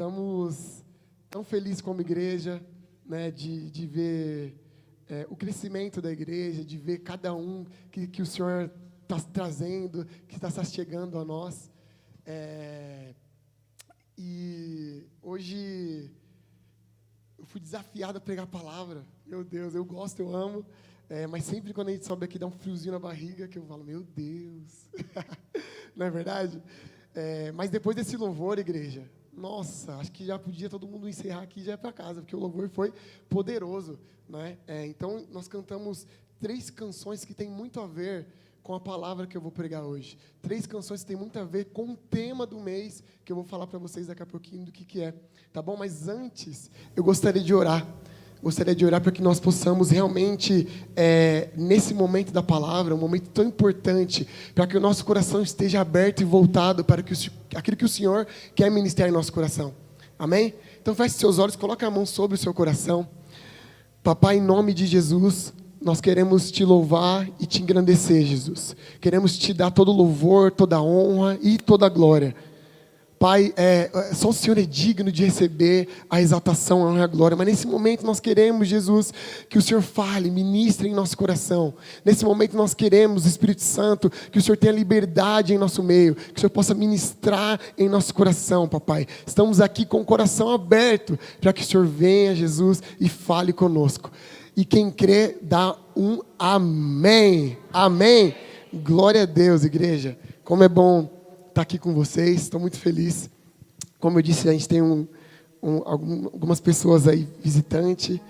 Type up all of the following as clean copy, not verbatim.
Estamos tão felizes como igreja, né, de ver o crescimento da igreja, de ver cada um que o Senhor está trazendo, que está chegando a nós. E hoje eu fui desafiado a pregar a palavra. Meu Deus, eu gosto, eu amo. Mas sempre quando a gente sobe aqui dá um friozinho na barriga, que eu falo, meu Deus. Não é verdade? Mas depois desse louvor, igreja, nossa, acho que já podia todo mundo encerrar aqui e já ir para casa, porque o louvor foi poderoso, né? Então, nós cantamos 3 canções que têm muito a ver com a palavra que eu vou pregar hoje. 3 canções que têm muito a ver com o tema do mês, que eu vou falar para vocês daqui a pouquinho do que é, tá bom? Mas antes, eu gostaria de orar. Gostaria de orar para que nós possamos realmente, nesse momento da palavra, um momento tão importante, para que o nosso coração esteja aberto e voltado para aquilo que o Senhor quer ministrar em nosso coração. Amém? Então feche seus olhos, coloque a mão sobre o seu coração. Papai, em nome de Jesus, nós queremos te louvar e te engrandecer, Jesus. Queremos te dar todo louvor, toda honra e toda glória. Pai, só o Senhor é digno de receber a exaltação, a honra e a glória. Mas nesse momento nós queremos, Jesus, que o Senhor fale, ministre em nosso coração. Nesse momento nós queremos, Espírito Santo, que o Senhor tenha liberdade em nosso meio. Que o Senhor possa ministrar em nosso coração, papai. Estamos aqui com o coração aberto para que o Senhor venha, Jesus, e fale conosco. E quem crê, dá um amém. Amém. Glória a Deus, igreja. Como é bom estar aqui com vocês, estou muito feliz. Como eu disse, a gente tem algumas pessoas aí visitantes,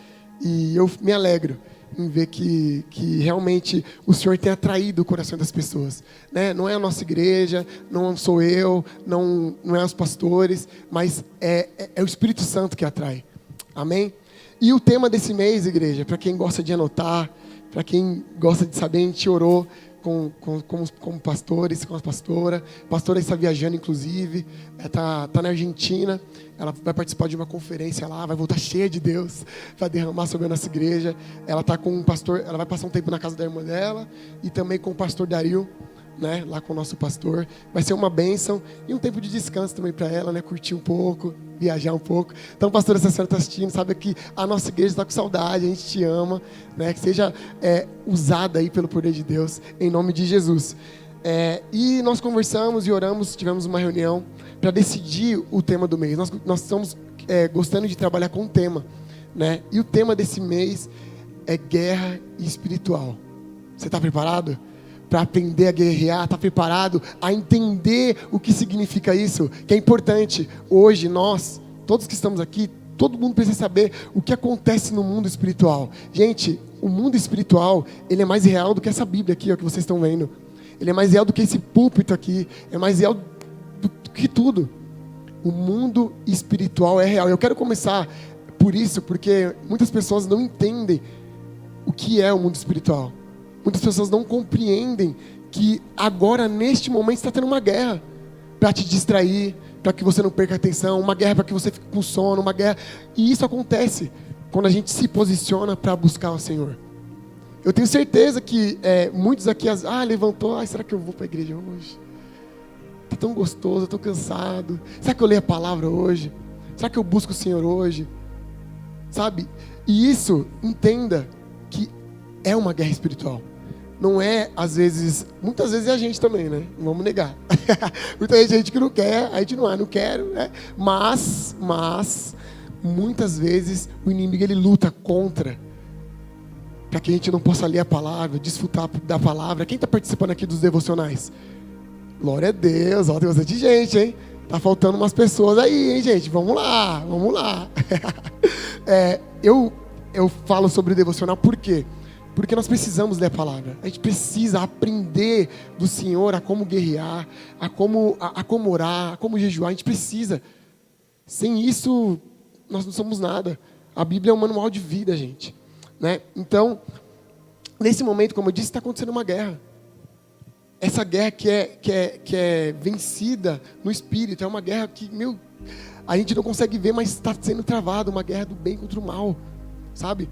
e eu me alegro em ver que realmente o Senhor tem atraído o coração das pessoas, né? Não é a nossa igreja, não sou eu, não é os pastores, mas é o Espírito Santo que atrai. Amém? E o tema desse mês, igreja, para quem gosta de anotar, para quem gosta de saber, a gente orou com pastores, com a pastora está viajando, inclusive, está na Argentina, ela vai participar de uma conferência lá, vai voltar cheia de Deus, vai derramar sobre a nossa igreja. Ela está com um pastor, ela vai passar um tempo na casa da irmã dela, e também com o pastor Dario, né, lá com o nosso pastor. Vai ser uma bênção e um tempo de descanso também para ela, né, curtir um pouco, viajar um pouco. Então, pastora, se a senhora está assistindo, sabe que a nossa igreja está com saudade, a gente te ama, né, que seja usada aí pelo poder de Deus, em nome de Jesus. E nós conversamos e oramos, tivemos uma reunião para decidir o tema do mês. Nós estamos gostando de trabalhar com um tema, né, e o tema desse mês é guerra espiritual. Você está preparado para aprender a guerrear? Está preparado a entender o que significa isso? Que é importante. Hoje nós, todos que estamos aqui, todo mundo precisa saber o que acontece no mundo espiritual. Gente, o mundo espiritual, ele é mais real do que essa Bíblia aqui, ó, que vocês estão vendo. Ele é mais real do que esse púlpito aqui. É mais real do que tudo. O mundo espiritual é real. Eu quero começar por isso, porque muitas pessoas não entendem o que é o mundo espiritual. Muitas pessoas não compreendem que agora, neste momento, está tendo uma guerra para te distrair, para que você não perca a atenção, uma guerra para que você fique com sono, uma guerra. E isso acontece quando a gente se posiciona para buscar o Senhor. Eu tenho certeza que muitos aqui, levantou, será que eu vou para a igreja hoje? Está tão gostoso, eu estou cansado. Será que eu leio a palavra hoje? Será que eu busco o Senhor hoje? Sabe? E isso, entenda que é uma guerra espiritual. Não é, às vezes, muitas vezes é a gente também, né? Não vamos negar. Muita gente que não quer, a gente não quero, né? Mas, muitas vezes, o inimigo, ele luta contra, para que a gente não possa ler a palavra, desfrutar da palavra. Quem está participando aqui dos devocionais? Glória a Deus, ó, tem bastante gente, hein? Tá faltando umas pessoas aí, hein, gente? Vamos lá. Eu falo sobre o devocional, por quê? Porque nós precisamos ler a palavra. A gente precisa aprender do Senhor a como guerrear, a como orar, a como jejuar. A gente precisa. Sem isso, nós não somos nada. A Bíblia é um manual de vida, gente, né? Então, nesse momento, como eu disse, está acontecendo uma guerra. Essa guerra que é vencida no Espírito. É uma guerra que, a gente não consegue ver, mas está sendo travada. Uma guerra do bem contra o mal, sabe?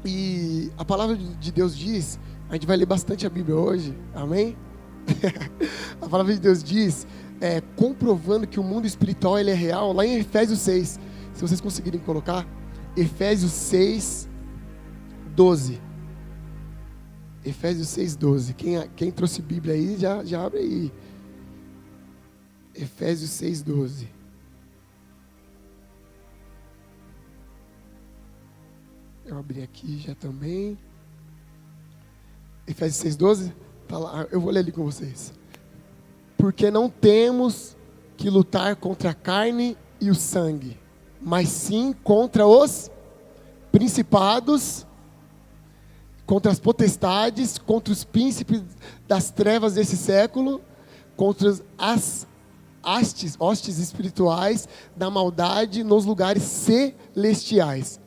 E a palavra de Deus diz, a gente vai ler bastante a Bíblia hoje, amém? A palavra de Deus diz comprovando que o mundo espiritual ele é real, lá em Efésios 6, se vocês conseguirem colocar, Efésios 6, 12. Efésios 6, 12. Quem trouxe Bíblia aí, já abre aí. Efésios 6, 12. Eu abri aqui já também. Efésios 6, 12. Tá lá, eu vou ler ali com vocês. Porque não temos que lutar contra a carne e o sangue, mas sim contra os principados, contra as potestades, contra os príncipes das trevas desse século, contra as hostes espirituais da maldade nos lugares celestiais.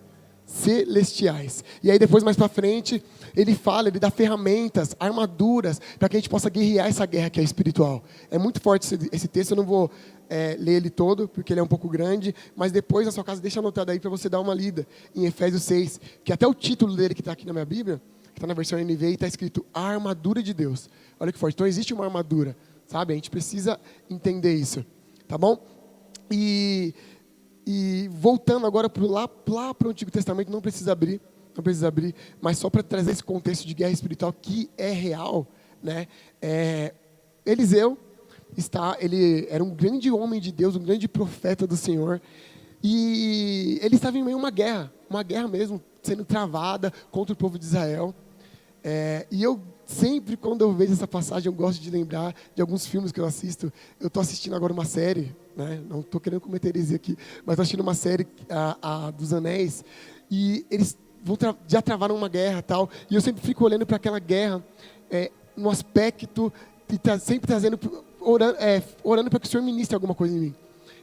E aí depois, mais para frente, ele dá ferramentas, armaduras, para que a gente possa guerrear essa guerra que é espiritual. É muito forte esse texto, eu não vou ler ele todo, porque ele é um pouco grande, mas depois na sua casa deixa anotado aí para você dar uma lida em Efésios 6, que até o título dele que está aqui na minha Bíblia, que está na versão NVI, está escrito a armadura de Deus. Olha que forte, então existe uma armadura, sabe? A gente precisa entender isso, tá bom? E voltando agora lá para o Antigo Testamento, não precisa abrir, mas só para trazer esse contexto de guerra espiritual que é real, né? Eliseu ele era um grande homem de Deus, um grande profeta do Senhor, e ele estava em meio a uma guerra mesmo, sendo travada contra o povo de Israel. E eu sempre, quando eu vejo essa passagem, eu gosto de lembrar de alguns filmes que eu assisto. Eu estou assistindo agora uma série, né? Não estou querendo cometer heresia aqui, mas estou assistindo uma série, a dos Anéis, e eles já travaram uma guerra e tal, e eu sempre fico olhando para aquela guerra, no aspecto, e sempre orando para que o Senhor ministre alguma coisa em mim.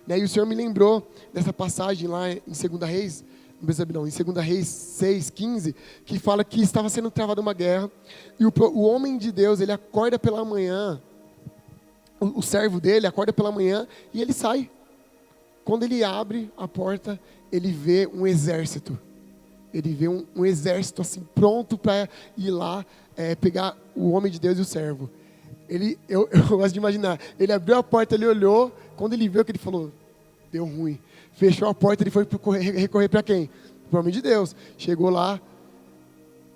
Né? E o Senhor me lembrou dessa passagem lá em 2 Reis, em 2 Reis 6, 15, que fala que estava sendo travada uma guerra, e o homem de Deus, ele acorda pela manhã, o servo dele acorda pela manhã, e ele sai. Quando ele abre a porta, ele vê um exército. Ele vê um exército assim, pronto para ir lá, pegar o homem de Deus e o servo. Eu gosto de imaginar, ele abriu a porta, ele olhou, quando ele viu que ele falou, deu ruim. Fechou a porta, ele foi recorrer para quem? Para o homem de Deus. Chegou lá,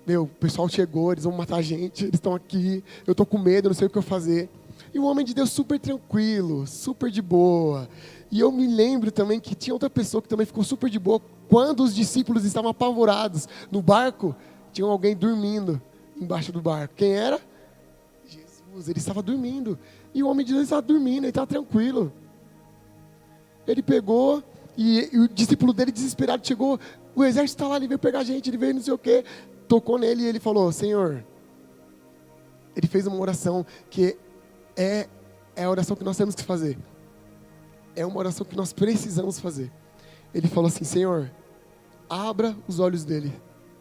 o pessoal chegou, eles vão matar a gente, eles estão aqui, eu estou com medo, não sei o que eu fazer. E o homem de Deus super tranquilo, super de boa. E eu me lembro também que tinha outra pessoa que também ficou super de boa. Quando os discípulos estavam apavorados no barco, tinha alguém dormindo embaixo do barco. Quem era? Jesus, ele estava dormindo. E o homem de Deus estava dormindo, ele estava tranquilo. Ele pegou, e o discípulo dele desesperado chegou, o exército está lá, ele veio pegar a gente, ele veio não sei o quê. Tocou nele e ele falou, Senhor, ele fez uma oração que é a oração que nós temos que fazer. É uma oração que nós precisamos fazer. Ele falou assim, Senhor, abra os olhos dele.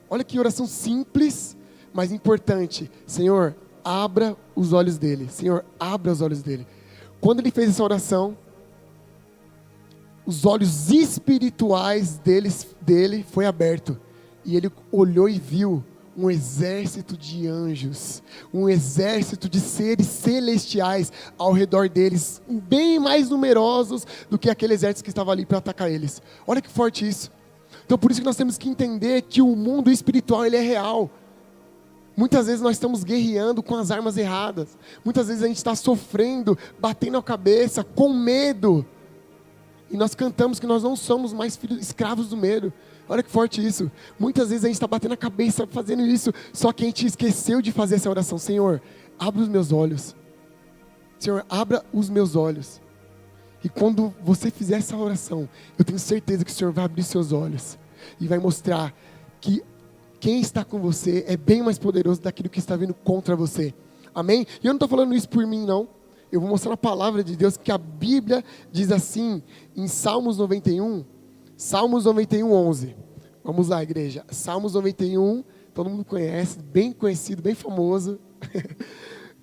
Olha que oração simples, mas importante. Senhor, abra os olhos dele. Senhor, abra os olhos dele. Quando ele fez essa oração, os olhos espirituais dele foi aberto. E ele olhou e viu um exército de anjos, um exército de seres celestiais ao redor deles, bem mais numerosos do que aquele exército que estava ali para atacar eles. Olha que forte isso. Então por isso que nós temos que entender que o mundo espiritual ele é real. Muitas vezes nós estamos guerreando com as armas erradas. Muitas vezes a gente está sofrendo, batendo a cabeça, com medo. E nós cantamos que nós não somos mais filhos escravos do medo. Olha que forte isso. Muitas vezes a gente está batendo a cabeça fazendo isso, só que a gente esqueceu de fazer essa oração. Senhor, abra os meus olhos. Senhor, abra os meus olhos. E quando você fizer essa oração, eu tenho certeza que o Senhor vai abrir seus olhos e vai mostrar que quem está com você é bem mais poderoso daquilo que está vindo contra você. Amém? E eu não estou falando isso por mim, não. Eu vou mostrar na palavra de Deus que a Bíblia diz assim, em Salmos 91, 11. Vamos lá, igreja. Salmos 91, todo mundo conhece, bem conhecido, bem famoso.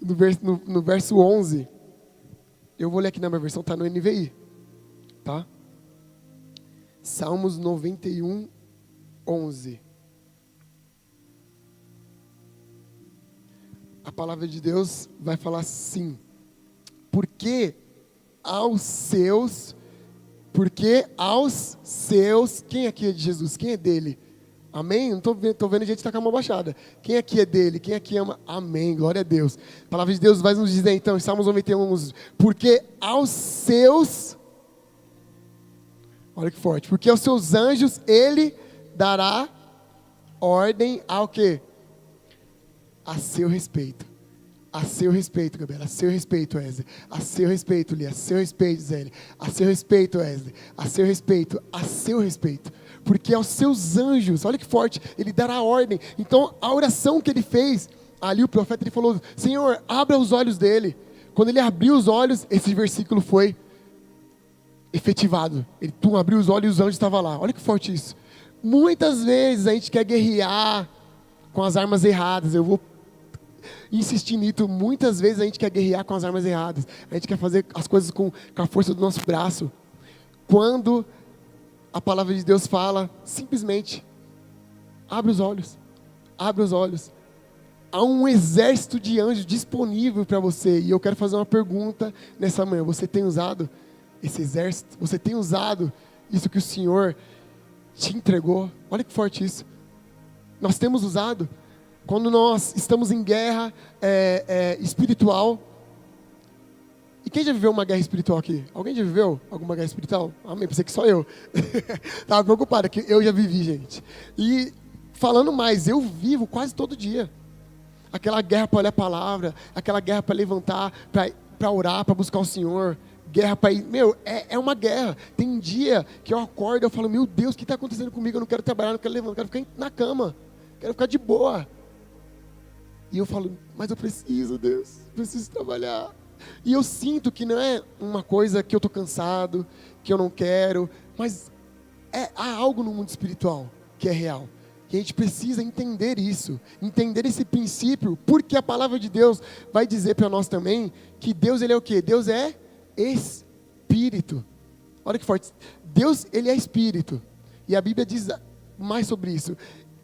No verso 11, eu vou ler aqui na minha versão, está no NVI. Tá? Salmos 91, 11. A palavra de Deus vai falar assim. Porque aos seus, quem aqui é de Jesus? Quem é dele? Amém? Não estou vendo gente estar com a mão baixada. Quem aqui é dele? Quem aqui ama? Amém, glória a Deus. A palavra de Deus vai nos dizer então, em Salmos 91, porque aos seus, olha que forte, porque aos seus anjos ele dará ordem ao quê? A seu respeito. A seu respeito, Gabriela. A seu respeito, Wesley. A seu respeito, Lia. A seu respeito, Zé. A seu respeito, Wesley. A seu respeito. A seu respeito. Porque aos seus anjos, olha que forte, ele dará ordem. Então, a oração que ele fez, ali o profeta, ele falou, Senhor, abra os olhos dele. Quando ele abriu os olhos, esse versículo foi efetivado. Ele abriu os olhos e os anjos estavam lá. Olha que forte isso. Muitas vezes a gente quer guerrear com as armas erradas. Eu vou insistir nisso. Muitas vezes a gente quer guerrear com as armas erradas. A gente quer fazer as coisas com a força do nosso braço. Quando a palavra de Deus fala, simplesmente, abre os olhos. Abre os olhos. Há um exército de anjos disponível para você. E eu quero fazer uma pergunta nessa manhã. Você tem usado esse exército? Você tem usado isso que o Senhor te entregou? Olha que forte isso. Nós temos usado. Quando nós estamos em guerra espiritual. E quem já viveu uma guerra espiritual aqui? Alguém já viveu alguma guerra espiritual? Amém, pensei que só eu. Estava preocupado, que eu já vivi, gente. E falando mais, eu vivo quase todo dia. Aquela guerra para olhar a palavra, aquela guerra para levantar, para orar, para buscar o Senhor. Guerra para ir. Meu, é uma guerra. Tem dia que eu acordo e eu falo, meu Deus, o que está acontecendo comigo? Eu não quero trabalhar, não quero levantar, quero ficar na cama. Quero ficar de boa. E eu falo, mas eu preciso, Deus, preciso trabalhar. E eu sinto que não é uma coisa que eu estou cansado, que eu não quero, mas há algo no mundo espiritual que é real. E a gente precisa entender isso, entender esse princípio, porque a palavra de Deus vai dizer para nós também que Deus, ele é o quê? Deus é Espírito. Olha que forte. Deus, ele é Espírito. E a Bíblia diz mais sobre isso.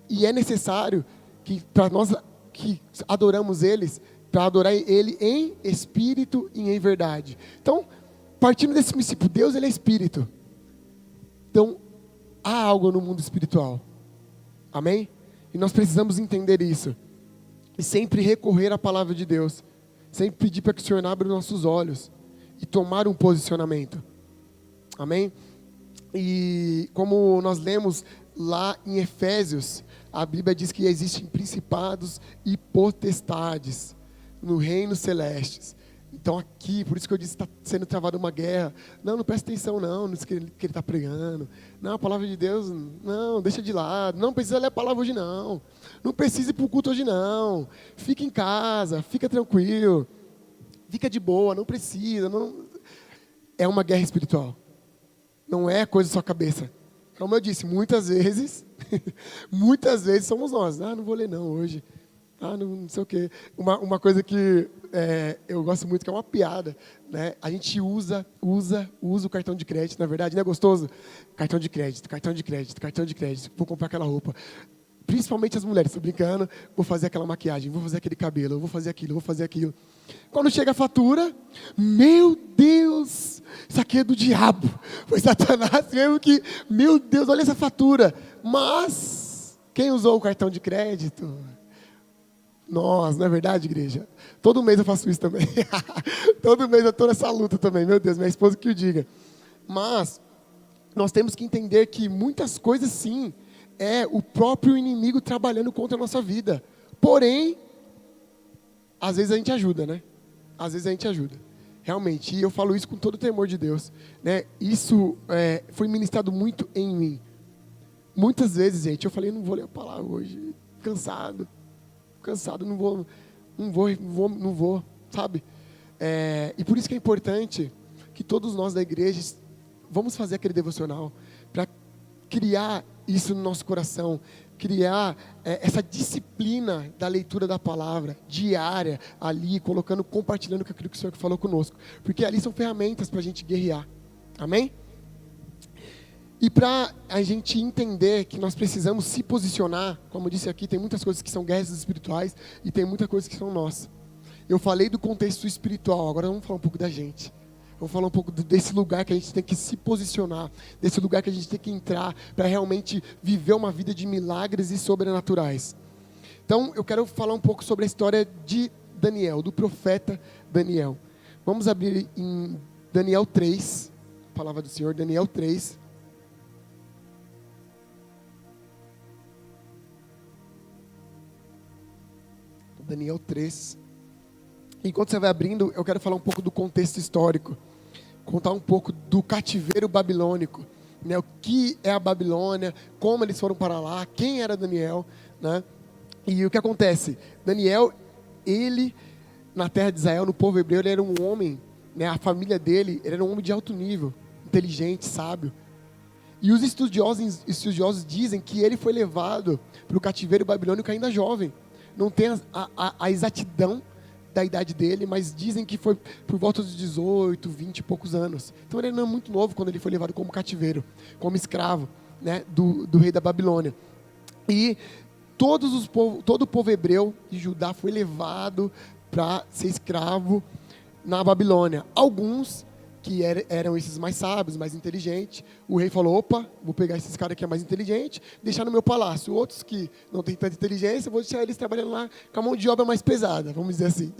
E é necessário que para nós que adoramos eles, para adorar ele em espírito e em verdade. Então, partindo desse princípio, Deus, ele é Espírito. Então, há algo no mundo espiritual. Amém? E nós precisamos entender isso. E sempre recorrer à palavra de Deus. Sempre pedir para que o Senhor abra os nossos olhos. E tomar um posicionamento. Amém? E como nós lemos lá em Efésios, a Bíblia diz que existem principados e potestades no reino celestes. Então aqui, por isso que eu disse que está sendo travada uma guerra. Não presta atenção não, nisso que ele está pregando. Não, a palavra de Deus, não, deixa de lado. Não precisa ler a palavra hoje não. Não precisa ir para o culto hoje não. Fica em casa, fica tranquilo. Fica de boa, não precisa. Não. É uma guerra espiritual. Não é coisa da sua cabeça. Como eu disse, muitas vezes somos nós. Não vou ler não hoje. Não sei o quê. Uma coisa que eu gosto muito, que é uma piada, né? A gente usa o cartão de crédito, na verdade, não é gostoso? Cartão de crédito. Vou comprar aquela roupa. Principalmente as mulheres, estou brincando, vou fazer aquela maquiagem, vou fazer aquele cabelo, vou fazer aquilo. Quando chega a fatura, meu Deus, isso aqui é do diabo. Foi Satanás mesmo que, meu Deus, olha essa fatura. Mas, quem usou o cartão de crédito? Nós, não é verdade, igreja? Todo mês eu faço isso também. Todo mês eu estou nessa luta também, meu Deus, minha esposa que o diga. Mas, nós temos que entender que muitas coisas, sim, é o próprio inimigo trabalhando contra a nossa vida. Porém, às vezes a gente ajuda, né? Às vezes a gente ajuda. Realmente, e eu falo isso com todo o temor de Deus. Né? Isso foi ministrado muito em mim. Muitas vezes, gente, eu falei, não vou ler a palavra hoje. Cansado, não vou, sabe? E por isso que é importante que todos nós da igreja vamos fazer aquele devocional para criar isso no nosso coração, criar essa disciplina da leitura da palavra diária ali, compartilhando com aquilo que o Senhor falou conosco, porque ali são ferramentas para a gente guerrear, amém? E para a gente entender que nós precisamos se posicionar, como eu disse aqui, tem muitas coisas que são guerras espirituais e tem muitas coisas que são nossas. Eu falei do contexto espiritual, agora vamos falar um pouco da gente. vou falar um pouco desse lugar que a gente tem que se posicionar, desse lugar que a gente tem que entrar para realmente viver uma vida de milagres e sobrenaturais. Então, eu quero falar um pouco sobre a história de Daniel, do profeta Daniel. Vamos abrir em Daniel 3, a palavra do Senhor, Daniel 3. Daniel 3. Enquanto você vai abrindo, eu quero falar um pouco do contexto histórico, contar um pouco do cativeiro babilônico, né? O que é a Babilônia, como eles foram para lá, quem era Daniel, né? E o que acontece? Daniel, ele, na terra de Israel, no povo hebreu, ele era um homem, né? A família dele, ele era um homem de alto nível, inteligente, sábio. E os estudiosos dizem que ele foi levado para o cativeiro babilônico ainda jovem. Não tem a exatidão da idade dele, mas dizem que foi por volta dos 18, 20 e poucos anos. Então ele não é muito novo quando ele foi levado como cativeiro, como escravo, né, do rei da Babilônia. E todo o povo hebreu de Judá foi levado para ser escravo na Babilônia. Alguns que eram esses mais sábios, mais inteligentes, o rei falou, opa, vou pegar esses caras que é mais inteligente, deixar no meu palácio. Outros que não têm tanta inteligência, vou deixar eles trabalhando lá com a mão de obra mais pesada, vamos dizer assim.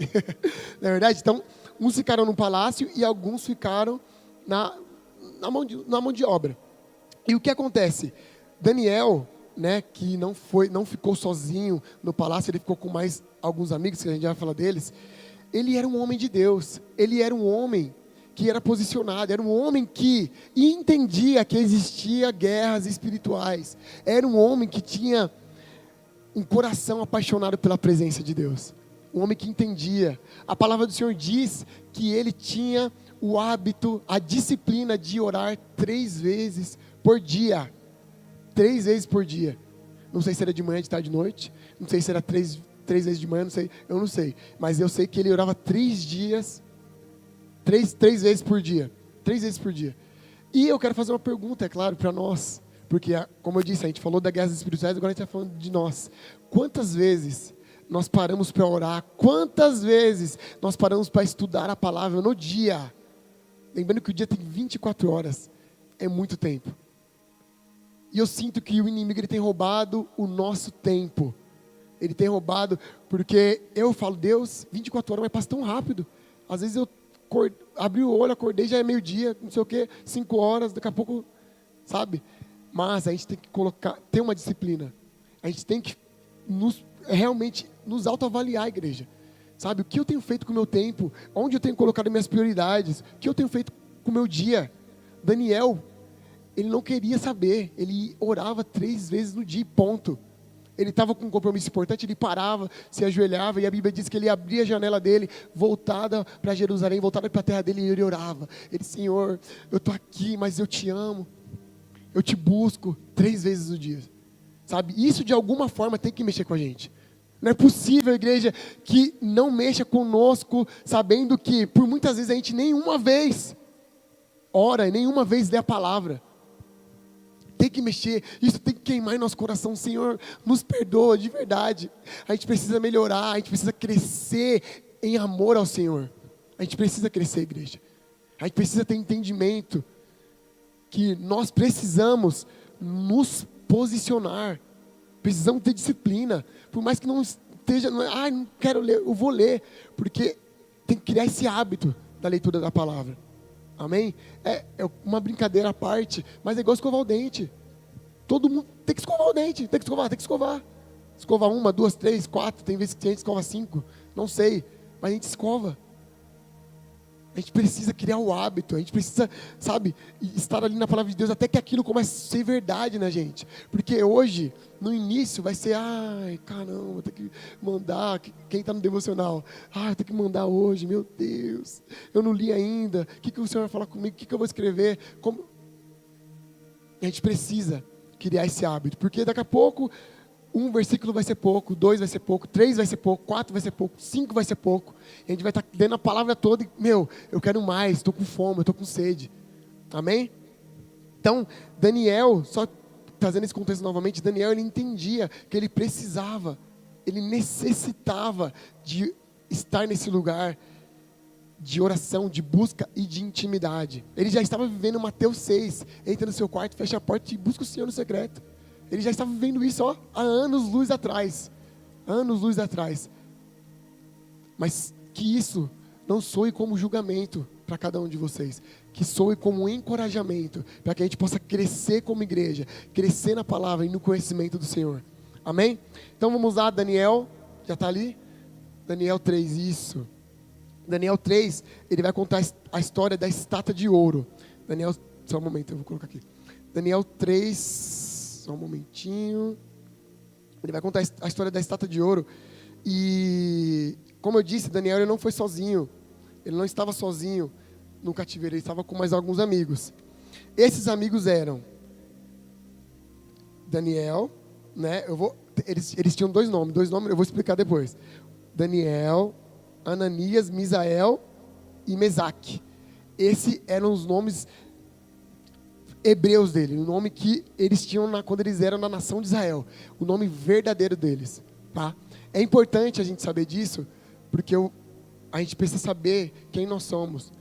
Não é verdade? Então, uns ficaram no palácio e alguns ficaram na mão de obra. E o que acontece? Daniel, né, que não ficou sozinho no palácio, ele ficou com mais alguns amigos, que a gente vai falar deles. Ele era um homem de Deus, ele era um homem que era posicionado, era um homem que entendia que existia guerras espirituais, era um homem que tinha um coração apaixonado pela presença de Deus, um homem que entendia. A palavra do Senhor diz que ele tinha o hábito, a disciplina de orar 3 vezes por dia, 3 vezes por dia, não sei se era de manhã, de tarde, de noite, não sei se era 3 vezes de manhã, eu não sei, mas eu sei que ele orava 3 dias, 3 vezes por dia. 3 vezes por dia. E eu quero fazer uma pergunta, é claro, para nós. Porque, como eu disse, a gente falou da guerra espirituais, agora a gente está falando de nós. Quantas vezes nós paramos para orar? Quantas vezes nós paramos para estudar a palavra no dia? Lembrando que o dia tem 24 horas. É muito tempo. E eu sinto que o inimigo ele tem roubado o nosso tempo. Ele tem roubado, porque eu falo, Deus, 24 horas, mas passa tão rápido. Às vezes eu abri o olho, acordei, já é meio-dia, não sei o quê, 5 horas, daqui a pouco, sabe? Mas a gente tem que ter uma disciplina. A gente tem que realmente nos autoavaliar, igreja. Sabe? O que eu tenho feito com o meu tempo? Onde eu tenho colocado minhas prioridades? O que eu tenho feito com o meu dia? Daniel, ele não queria saber. Ele orava 3 vezes no dia, ponto. Ele estava com um compromisso importante, ele parava, se ajoelhava, e a Bíblia diz que ele abria a janela dele, voltada para Jerusalém, voltada para a terra dele, e ele orava. Ele, Senhor, eu estou aqui, mas eu te amo, eu te busco 3 vezes no dia. Sabe? Isso de alguma forma tem que mexer com a gente. Não é possível, igreja, que não mexa conosco, sabendo que por muitas vezes a gente nenhuma vez ora, e nenhuma vez lê a palavra. Tem que mexer, isso tem que queimar em nosso coração. Senhor, nos perdoa de verdade. A gente precisa melhorar, a gente precisa crescer em amor ao Senhor. A gente precisa crescer, igreja. A gente precisa ter entendimento que nós precisamos nos posicionar. Precisamos ter disciplina. Por mais que não esteja, não quero ler, eu vou ler. Porque tem que criar esse hábito da leitura da palavra. Amém? É uma brincadeira à parte, mas é igual escovar o dente. Todo mundo tem que escovar o dente, tem que escovar. Escova 1, 2, 3, 4, tem vezes que a gente escova 5, não sei, mas a gente escova. A gente precisa criar o hábito, a gente precisa, sabe, estar ali na palavra de Deus até que aquilo comece a ser verdade na gente. Porque hoje, no início, vai ser, ai, caramba, vou ter que mandar, quem está no devocional, eu tenho que mandar hoje, meu Deus, eu não li ainda, o que o Senhor vai falar comigo, o que eu vou escrever, como... A gente precisa criar esse hábito, porque daqui a pouco, 1 versículo vai ser pouco, 2 vai ser pouco, 3 vai ser pouco, 4 vai ser pouco, 5 vai ser pouco. E a gente vai estar lendo a palavra toda e, eu quero mais, estou com fome, eu estou com sede. Amém? Então, Daniel, só trazendo esse contexto novamente, Daniel, ele entendia que ele precisava, ele necessitava de estar nesse lugar de oração, de busca e de intimidade. Ele já estava vivendo Mateus 6. Entra no seu quarto, fecha a porta e busca o Senhor no secreto. Ele já estava vivendo isso há anos-luz atrás. Anos-luz atrás. Mas que isso não soe como julgamento para cada um de vocês. Que soe como um encorajamento para que a gente possa crescer como igreja, crescer na palavra e no conhecimento do Senhor. Amém? Então vamos lá, Daniel, já está ali? Daniel 3, isso. Daniel 3, ele vai contar a história da estátua de ouro. Daniel, só um momento, eu vou colocar aqui. Daniel 3, só um momentinho. Ele vai contar a história da estátua de ouro. E, como eu disse, Daniel ele não foi sozinho. Ele não estava sozinho no cativeiro, ele estava com mais alguns amigos. Esses amigos eram Daniel, né? Eles tinham dois nomes, eu vou explicar depois. Daniel, Ananias, Misael e Mesaque. Esses eram os nomes hebreus dele, o nome que eles tinham quando eles eram na nação de Israel, o nome verdadeiro deles, tá? É importante a gente saber disso, porque a gente precisa saber quem nós somos.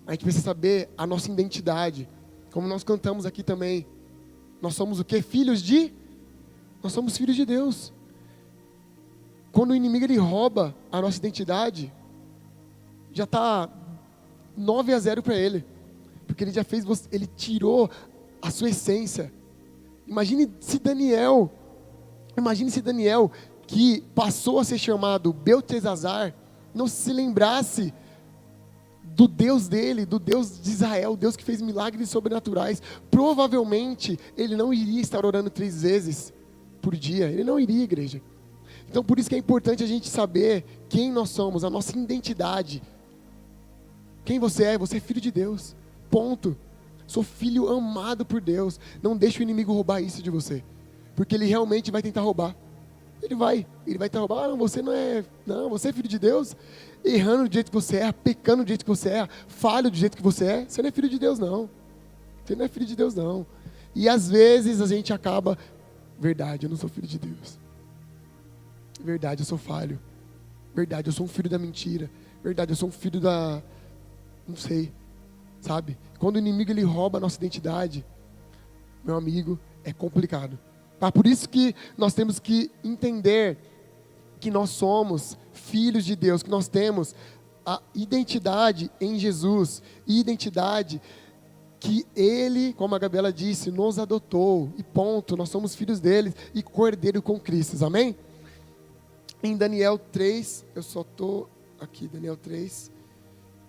A gente precisa saber a nossa identidade. Como nós cantamos aqui também. Nós somos o quê? Nós somos filhos de Deus. Quando o inimigo ele rouba a nossa identidade, já está 9-0 para ele. Porque ele já fez ele tirou a sua essência. Imagine se Daniel, que passou a ser chamado Beltesazar, não se lembrasse do Deus dele, do Deus de Israel, o Deus que fez milagres sobrenaturais. Provavelmente ele não iria estar orando 3 vezes por dia. Ele não iria, igreja. Então por isso que é importante a gente saber quem nós somos, a nossa identidade. Quem você é? Você é filho de Deus. Ponto. Sou filho amado por Deus. Não deixe o inimigo roubar isso de você. Porque ele realmente vai tentar roubar. Ele vai tentar roubar. Não, você não é. Não, você é filho de Deus. Errando do jeito que você é, pecando do jeito que você é, falho do jeito que você é. Você não é filho de Deus, não. Você não é filho de Deus, não. E às vezes a gente acaba. Verdade, eu não sou filho de Deus. Verdade, eu sou falho. Verdade, eu sou um filho da mentira. Verdade, eu sou um filho da. Não sei. Sabe? Quando o inimigo ele rouba a nossa identidade, meu amigo, é complicado. Tá? Por isso que nós temos que entender que nós somos filhos de Deus, que nós temos a identidade em Jesus, identidade que Ele, como a Gabriela disse, nos adotou, e ponto, nós somos filhos dele e cordeiro com Cristo, amém? Em Daniel 3, eu só estou aqui, Daniel 3,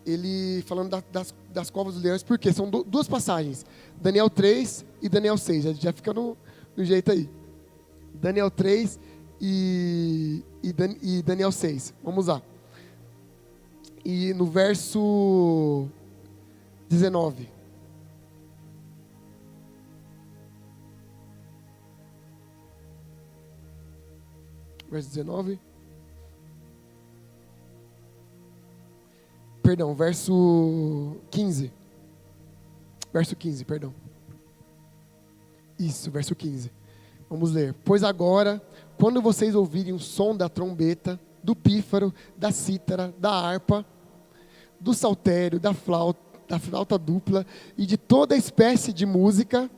ele falando das covas dos leões, porque são duas passagens, Daniel 3 e Daniel 6, já fica no jeito aí. Daniel 3 e Daniel 6, vamos lá. E no verso 19. Verso 19. Perdão, verso 15. Verso 15, perdão. Isso, verso 15. Vamos ler. Pois agora, quando vocês ouvirem o som da trombeta, do pífaro, da cítara, da harpa, do saltério, da flauta dupla e de toda espécie de música,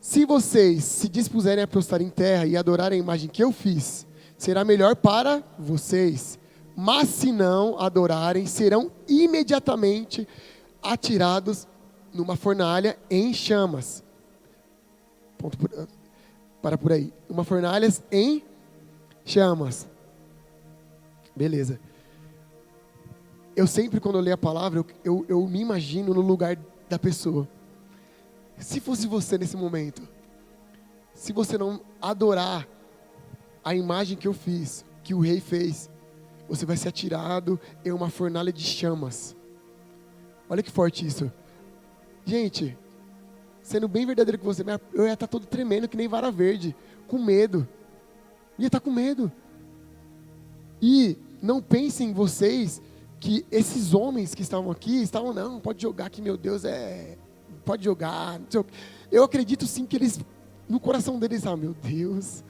se vocês se dispuserem a prostrar em terra e adorar a imagem que eu fiz, será melhor para vocês. Mas se não adorarem, serão imediatamente atirados numa fornalha em chamas. Para por aí. Uma fornalha em chamas. Beleza. Eu sempre, quando eu leio a palavra, eu me imagino no lugar da pessoa. Se fosse você nesse momento, se você não adorar a imagem que eu fiz, que o rei fez, você vai ser atirado em uma fornalha de chamas. Olha que forte isso. Gente, sendo bem verdadeiro com você, eu ia estar todo tremendo que nem vara verde, com medo. Ia estar com medo. E não pensem vocês que esses homens que estavam aqui, não, pode jogar que meu Deus pode jogar. Eu acredito sim que eles, no coração deles, meu Deus,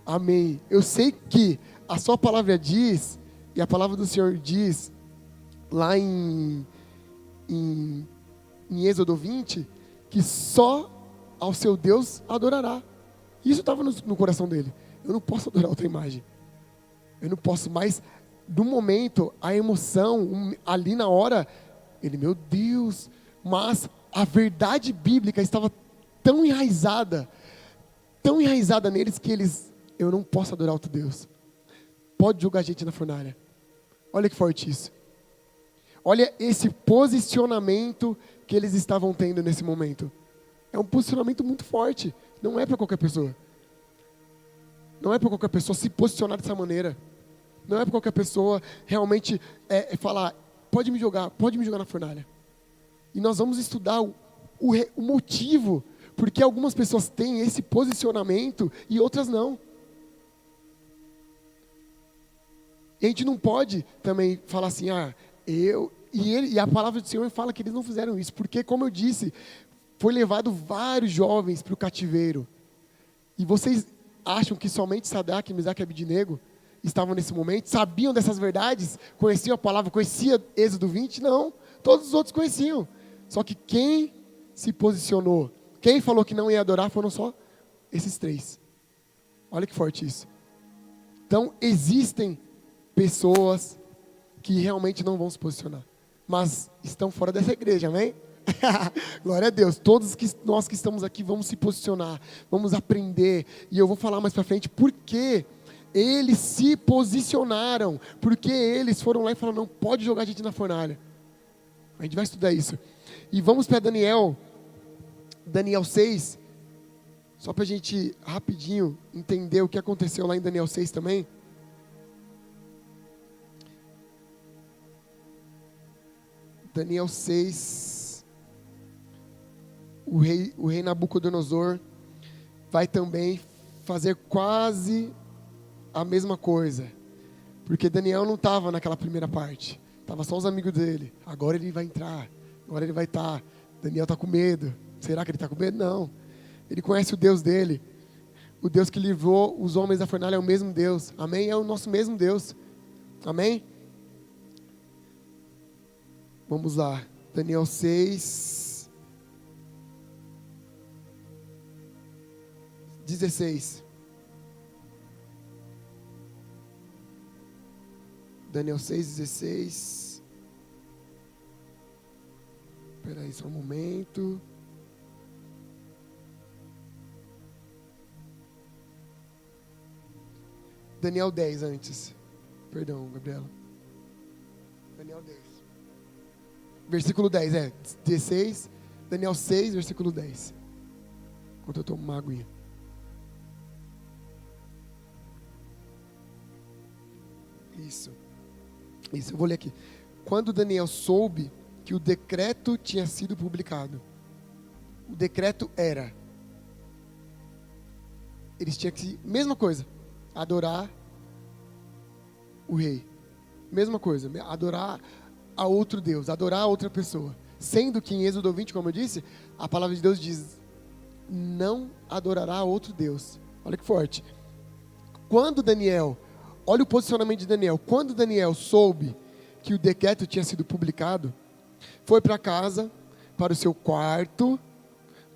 amém. Eu sei que a sua palavra diz, e a palavra do Senhor diz, lá em Êxodo 20, que só ao seu Deus adorará. Isso estava no coração dele. Eu não posso adorar outra imagem. Eu não posso mais, do momento, a emoção, ali na hora, ele, meu Deus, mas a verdade bíblica estava tão enraizada neles que eu não posso adorar outro Deus. Pode jogar a gente na fornalha. Olha que forte isso. Olha esse posicionamento que eles estavam tendo nesse momento. É um posicionamento muito forte. Não é para qualquer pessoa. Não é para qualquer pessoa se posicionar dessa maneira. Não é para qualquer pessoa realmente falar, pode me jogar na fornalha. E nós vamos estudar o motivo, porque algumas pessoas têm esse posicionamento e outras não. E a gente não pode também falar assim, e a palavra do Senhor fala que eles não fizeram isso, porque, como eu disse, foi levado vários jovens para o cativeiro. E vocês acham que somente Sadraque, Mesaque e Abednego estavam nesse momento, sabiam dessas verdades, conheciam a palavra, conheciam Êxodo 20? Não, todos os outros conheciam. Só que quem se posicionou, quem falou que não ia adorar, foram só esses 3. Olha que forte isso. Então, existem pessoas que realmente não vão se posicionar, mas estão fora dessa igreja, amém? Glória a Deus. Todos nós que estamos aqui vamos se posicionar, vamos aprender, e eu vou falar mais para frente porque eles se posicionaram, porque eles foram lá e falaram, não pode jogar a gente na fornalha. A gente vai estudar isso. E vamos para Daniel 6, só para a gente rapidinho entender o que aconteceu lá em Daniel 6 também. Daniel 6, o rei Nabucodonosor vai também fazer quase a mesma coisa, porque Daniel não estava naquela primeira parte, estava só os amigos dele. Agora ele vai entrar, agora ele vai estar. Daniel está com medo. Será que ele está com medo? Não. Ele conhece o Deus dele. O Deus que livrou os homens da fornalha é o mesmo Deus. Amém? É o nosso mesmo Deus. Amém? Vamos lá. Daniel 6, 16. Daniel 6, 16. Espera aí só um momento. Daniel 10 antes. Perdão, Gabriela. Daniel 10. Versículo 10, 16. Daniel 6, versículo 10. Enquanto eu tomo uma aguinha. Isso, eu vou ler aqui. Quando Daniel soube que o decreto tinha sido publicado, o decreto era, eles tinham que, mesma coisa, adorar o rei, mesma coisa, adorar a outro Deus, adorar a outra pessoa, sendo que em Êxodo 20, como eu disse, a palavra de Deus diz, não adorará a outro Deus. Olha que forte. Quando Daniel, olha o posicionamento de Daniel, quando Daniel soube que o decreto tinha sido publicado, foi para casa, para o seu quarto,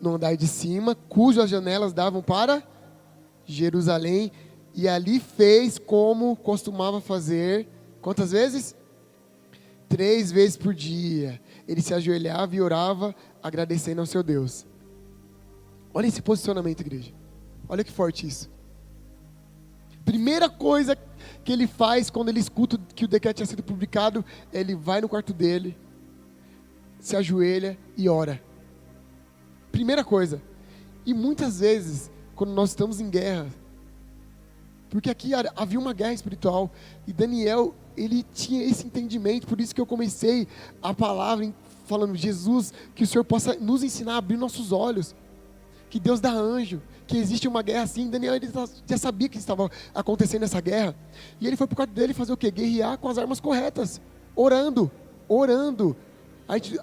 no andar de cima, cujas janelas davam para Jerusalém, e ali fez como costumava fazer, quantas vezes? 3 vezes por dia. Ele se ajoelhava e orava, agradecendo ao seu Deus. Olha esse posicionamento, igreja. Olha que forte isso. Primeira coisa que ele faz quando ele escuta que o decreto tinha sido publicado, ele vai no quarto dele, se ajoelha e ora. Primeira coisa. E muitas vezes, quando nós estamos em guerra, porque aqui havia uma guerra espiritual, e Daniel, ele tinha esse entendimento, por isso que eu comecei a palavra falando, Jesus, que o Senhor possa nos ensinar a abrir nossos olhos, que Deus dá anjo, que existe uma guerra assim. Daniel, ele já sabia que estava acontecendo essa guerra, e ele foi para o quarto dele fazer o quê? Guerrear com as armas corretas, orando.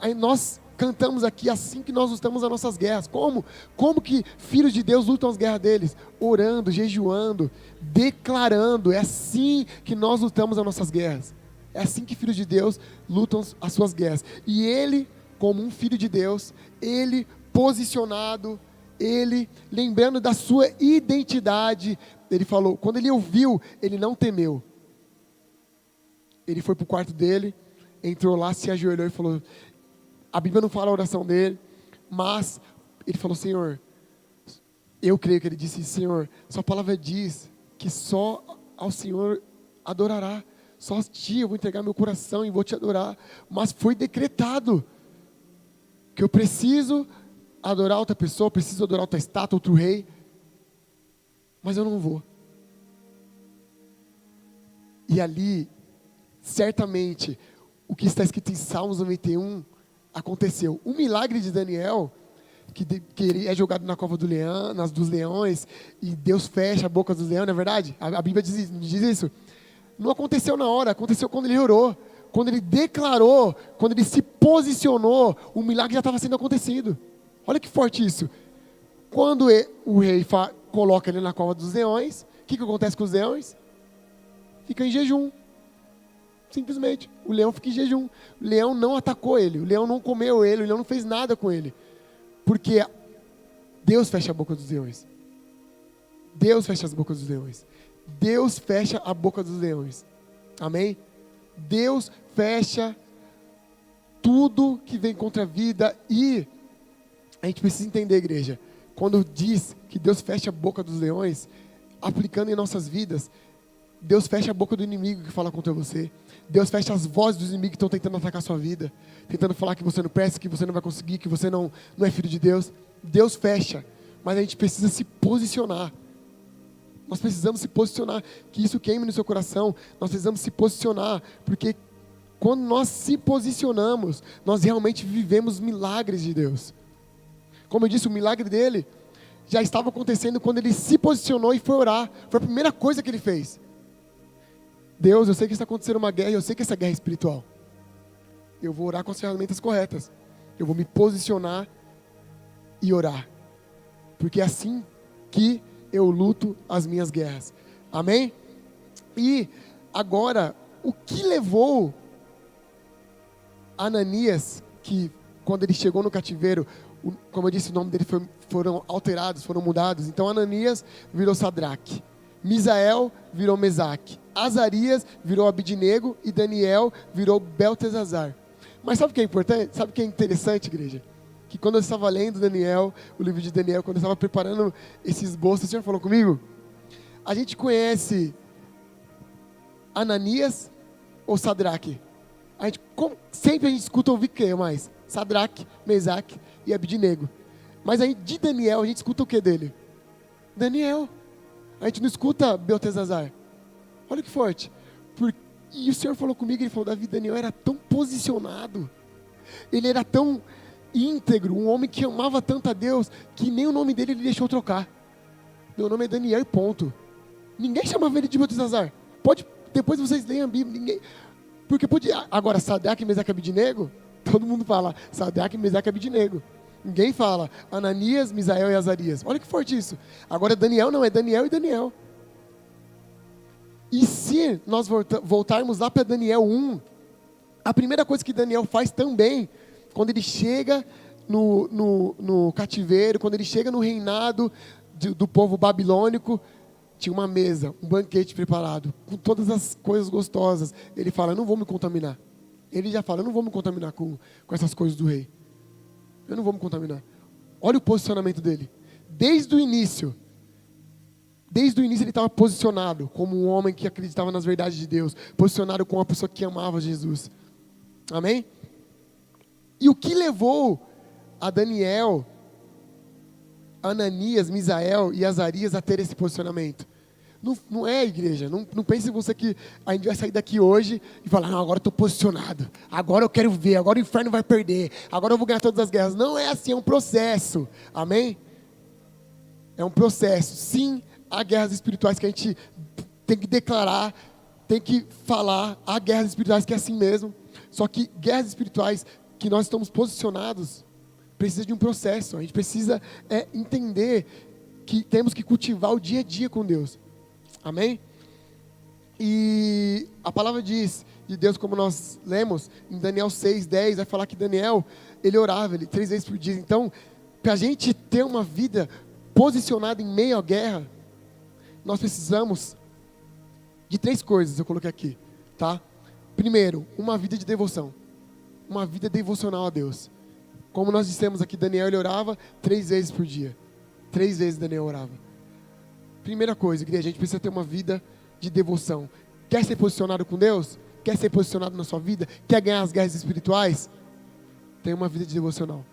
Aí nós cantamos aqui assim que nós lutamos as nossas guerras. Como que filhos de Deus lutam as guerras deles? Orando, jejuando, declarando. É assim que nós lutamos as nossas guerras. É assim que filhos de Deus lutam as suas guerras. E ele, como um filho de Deus, ele posicionado, ele lembrando da sua identidade, ele falou, quando ele ouviu, ele não temeu. Ele foi para o quarto dele, entrou lá, se ajoelhou e falou, a Bíblia não fala a oração dele, mas ele falou, Senhor, eu creio que ele disse, Senhor, sua palavra diz que só ao Senhor adorará, só a ti eu vou entregar meu coração e vou te adorar, mas foi decretado que eu preciso adorar outra pessoa, preciso adorar outra estátua, outro rei, mas eu não vou. E ali, certamente, o que está escrito em Salmos 91 aconteceu. O milagre de Daniel, que ele é jogado na cova dos leões, e Deus fecha a boca dos leões, não é verdade? A Bíblia diz isso. Não aconteceu na hora, aconteceu quando ele orou, quando ele declarou, quando ele se posicionou, o milagre já estava sendo acontecido. Olha que forte isso. Quando o rei coloca ele na cova dos leões, o que acontece com os leões? Fica em jejum. Simplesmente, o leão fica em jejum. O leão não atacou ele, o leão não comeu ele, o leão não fez nada com ele. Porque Deus fecha a boca dos leões. Deus fecha as bocas dos leões. Deus fecha a boca dos leões. Amém? Deus fecha tudo que vem contra a vida. E a gente precisa entender, igreja, quando diz que Deus fecha a boca dos leões, aplicando em nossas vidas, Deus fecha a boca do inimigo que fala contra você. Deus fecha as vozes dos inimigos que estão tentando atacar a sua vida, tentando falar que você não presta, que você não vai conseguir, que você não é filho de Deus. Deus fecha, mas a gente precisa se posicionar. Nós precisamos se posicionar, que isso queime no seu coração. Nós precisamos se posicionar, porque quando nós se posicionamos, nós realmente vivemos milagres de Deus. Como eu disse, o milagre dele já estava acontecendo quando ele se posicionou e foi orar. Foi a primeira coisa que ele fez. Deus, eu sei que está acontecendo uma guerra, eu sei que essa guerra é espiritual. Eu vou orar com as ferramentas corretas. Eu vou me posicionar e orar. Porque é assim que eu luto as minhas guerras. Amém? E agora, o que levou Ananias, que quando ele chegou no cativeiro, como eu disse, o nome dele foram alterados, foram mudados. Então Ananias virou Sadraque, Misael virou Mesaque, Azarias virou Abidnego e Daniel virou Beltesazar. Mas sabe o que é importante? Sabe o que é interessante, igreja? Que quando eu estava lendo Daniel, o livro de Daniel, quando eu estava preparando esse esboço, o Senhor falou comigo? A gente conhece Ananias ou Sadraque? Sempre a gente escuta ouvir quem mais? Sadraque, Mesaque e Abidnego. Mas aí de Daniel, a gente escuta o que dele? Daniel. A gente não escuta Beltesazar. Olha que forte. E o Senhor falou comigo, ele falou, Davi, Daniel era tão posicionado. Ele era tão íntegro, um homem que amava tanto a Deus, que nem o nome dele ele deixou trocar. Meu nome é Daniel e ponto. Ninguém chamava ele de Beltesazar. Depois vocês leem a Bíblia, ninguém... Porque agora, Sadraque, Mesaque e Abidnego, todo mundo fala Sadraque, Mesaque e Abidnego. Ninguém fala Ananias, Misael e Azarias. Olha que forte isso. Agora Daniel não, é Daniel e Daniel. E se nós voltarmos lá para Daniel 1, a primeira coisa que Daniel faz também, quando ele chega no cativeiro, quando ele chega no reinado do povo babilônico, tinha uma mesa, um banquete preparado, com todas as coisas gostosas. Ele fala, eu não vou me contaminar. Ele já fala, eu não vou me contaminar com essas coisas do rei. Eu não vou me contaminar. Olha o posicionamento dele. Desde o início ele estava posicionado como um homem que acreditava nas verdades de Deus, posicionado como uma pessoa que amava Jesus. Amém? E o que levou a Daniel, Ananias, Misael e Azarias a ter esse posicionamento? Não é, igreja, não pense você que a gente vai sair daqui hoje e falar, não, agora eu estou posicionado, agora eu quero ver, agora o inferno vai perder, agora eu vou ganhar todas as guerras. Não é assim, é um processo, amém? É um processo. Sim, há guerras espirituais que a gente tem que declarar, tem que falar, há guerras espirituais que é assim mesmo, só que guerras espirituais que nós estamos posicionados, precisa de um processo. A gente precisa entender que temos que cultivar o dia a dia com Deus. Amém? E a palavra de Deus, como nós lemos, em Daniel 6:10, vai falar que Daniel, ele orava 3 vezes por dia. Então, para a gente ter uma vida posicionada em meio à guerra, nós precisamos de 3 coisas, eu coloquei aqui, tá? Primeiro, uma vida de devoção. Uma vida devocional a Deus. Como nós dissemos aqui, Daniel, ele orava 3 vezes por dia. 3 vezes Daniel orava. Primeira coisa, igreja, a gente precisa ter uma vida de devoção. Quer ser posicionado com Deus? Quer ser posicionado na sua vida? Quer ganhar as guerras espirituais? Tenha uma vida de devocional.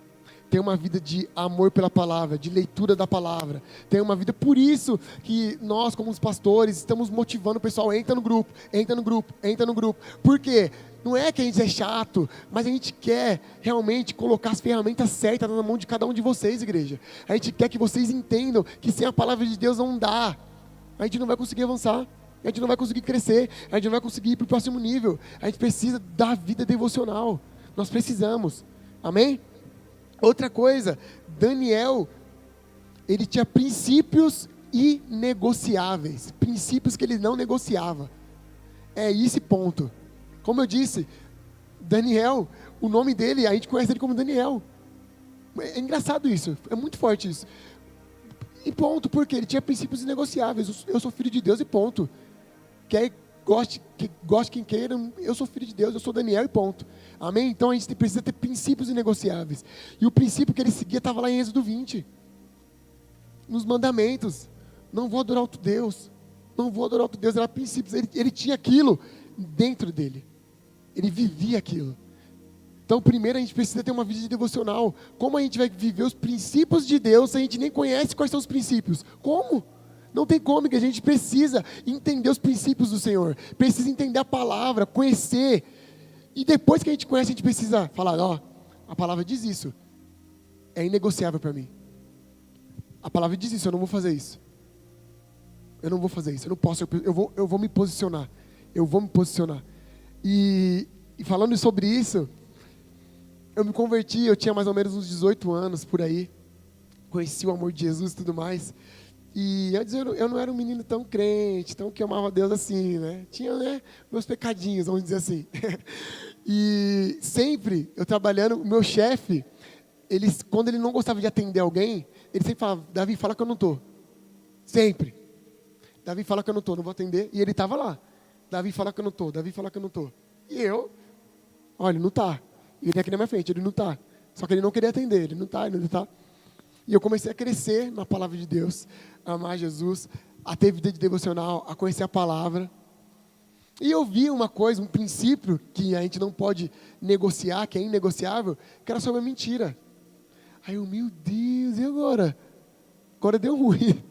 Tenha uma vida de amor pela palavra, de leitura da palavra. Tenha uma vida, por isso que nós, como os pastores, estamos motivando o pessoal, entra no grupo, entra no grupo, entra no grupo. Por quê? Não é que a gente é chato, mas a gente quer realmente colocar as ferramentas certas na mão de cada um de vocês, igreja. A gente quer que vocês entendam que sem a palavra de Deus não dá. A gente não vai conseguir avançar. A gente não vai conseguir crescer. A gente não vai conseguir ir para o próximo nível. A gente precisa da vida devocional. Nós precisamos. Amém? Outra coisa, Daniel, ele tinha princípios inegociáveis. Princípios que ele não negociava. É esse ponto. Como eu disse, Daniel, o nome dele, a gente conhece ele como Daniel. É engraçado isso, é muito forte isso. E ponto, porque ele tinha princípios inegociáveis. Eu sou filho de Deus e ponto. Quer goste quem queira, eu sou filho de Deus, eu sou Daniel e ponto. Amém? Então a gente precisa ter princípios inegociáveis. E o princípio que ele seguia estava lá em Êxodo 20. Nos mandamentos. Não vou adorar outro Deus. Não vou adorar outro Deus. Era princípios. Ele tinha aquilo dentro dele. Ele vivia aquilo. Então, primeiro a gente precisa ter uma vida devocional. Como a gente vai viver os princípios de Deus se a gente nem conhece quais são os princípios? Como? Não tem como, que a gente precisa entender os princípios do Senhor. Precisa entender a palavra, conhecer. E depois que a gente conhece, a gente precisa falar, ó, a palavra diz isso. É inegociável para mim. A palavra diz isso, eu não vou fazer isso. Eu não vou fazer isso, eu não posso, eu vou me posicionar. Eu vou me posicionar. E falando sobre isso, eu me converti, eu tinha mais ou menos uns 18 anos, por aí. Conheci o amor de Jesus e tudo mais. E antes eu não era um menino tão crente, tão que amava Deus assim, né? Tinha, né, meus pecadinhos, vamos dizer assim. E sempre, eu trabalhando, o meu chefe, quando ele não gostava de atender alguém, ele sempre falava, Davi, fala que eu não estou. Sempre. Davi, fala que eu não estou, não vou atender. E ele estava lá. Davi, fala que eu não estou. Davi, fala que eu não estou. E eu, olha, não está. E ele aqui na minha frente, ele não está. Só que ele não queria atender, ele não está. E eu comecei a crescer na palavra de Deus, a amar Jesus, a ter vida de devocional, a conhecer a palavra. E eu vi uma coisa, um princípio que a gente não pode negociar, que é inegociável, que era sobre a mentira. Aí eu, meu Deus, e agora? Agora deu ruim.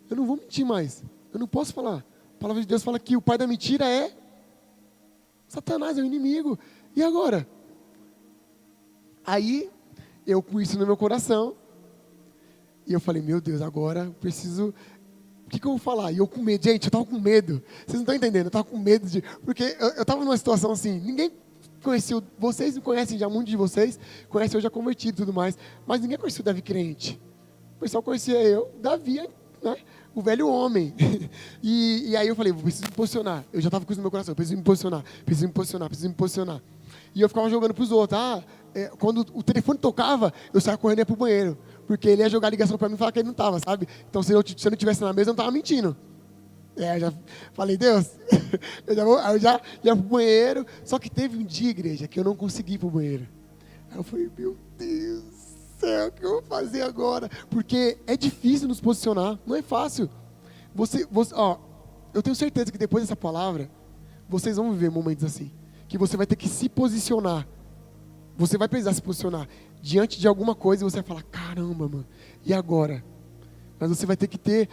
Eu não vou mentir mais. Eu não posso falar. A palavra de Deus fala que o pai da mentira é Satanás, é o inimigo. E agora? Aí, eu com isso no meu coração, e eu falei, meu Deus, agora eu preciso... O que eu vou falar? E eu com medo. Gente, eu estava com medo. Vocês não estão entendendo, eu estava com medo de... Porque eu estava numa situação assim, ninguém conheceu... Vocês me conhecem já, muitos de vocês conhecem eu já convertido e tudo mais, mas ninguém conhecia o Davi crente. O pessoal conhecia eu, Davi, né? O velho homem. E aí eu falei, preciso me posicionar. Eu já estava com isso no meu coração, preciso me posicionar. E eu ficava jogando para os outros. Quando o telefone tocava, eu saia correndo e ia para o banheiro. Porque ele ia jogar a ligação para mim e falar que ele não estava, sabe? Então, se eu não estivesse na mesa, eu não estava mentindo. Eu já falei, Deus, eu já ia para o banheiro. Só que teve um dia, igreja, que eu não consegui ir para o banheiro. Aí eu falei, meu Deus do céu, o que eu vou fazer agora? Porque é difícil nos posicionar, não é fácil. Eu tenho certeza que depois dessa palavra, vocês vão viver momentos assim. Que você vai ter que se posicionar. Você vai precisar se posicionar diante de alguma coisa e você vai falar, caramba, mano, e agora? Mas você vai ter que ter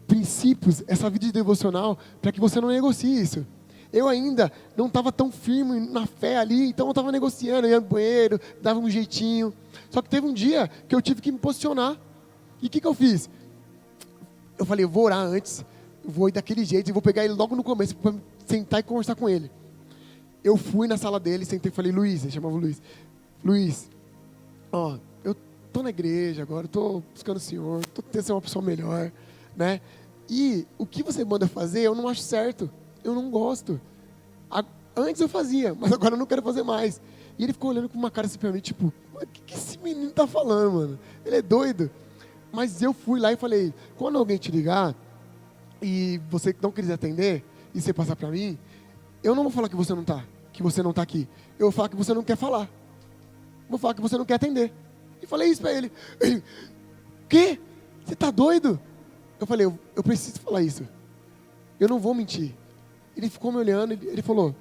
princípios, essa vida de devocional, para que você não negocie isso. Eu ainda não estava tão firme na fé ali, então eu estava negociando, ia no banheiro, dava um jeitinho. Só que teve um dia que eu tive que me posicionar. E o que eu fiz? Eu falei, eu vou orar antes, eu vou ir daquele jeito e vou pegar ele logo no começo para sentar e conversar com ele. Eu fui na sala dele, sentei e falei, Luiz, ele chamava Luiz, eu estou na igreja agora, estou buscando o Senhor, estou tentando ser uma pessoa melhor, né? E o que você manda fazer, eu não acho certo. eu não gosto. Antes eu fazia, mas agora eu não quero fazer mais. E ele ficou olhando com uma cara assim pra mim, tipo, o que esse menino tá falando, mano? Ele é doido. Mas eu fui lá e falei, quando alguém te ligar e você não quiser atender e você passar pra mim, eu não vou falar que você não tá aqui. Eu vou falar que você não quer falar. Vou falar que você não quer atender. E falei isso pra ele. Ele, quê? Você tá doido? Eu falei, eu preciso falar isso. Eu não vou mentir. Ele ficou me olhando, ele falou,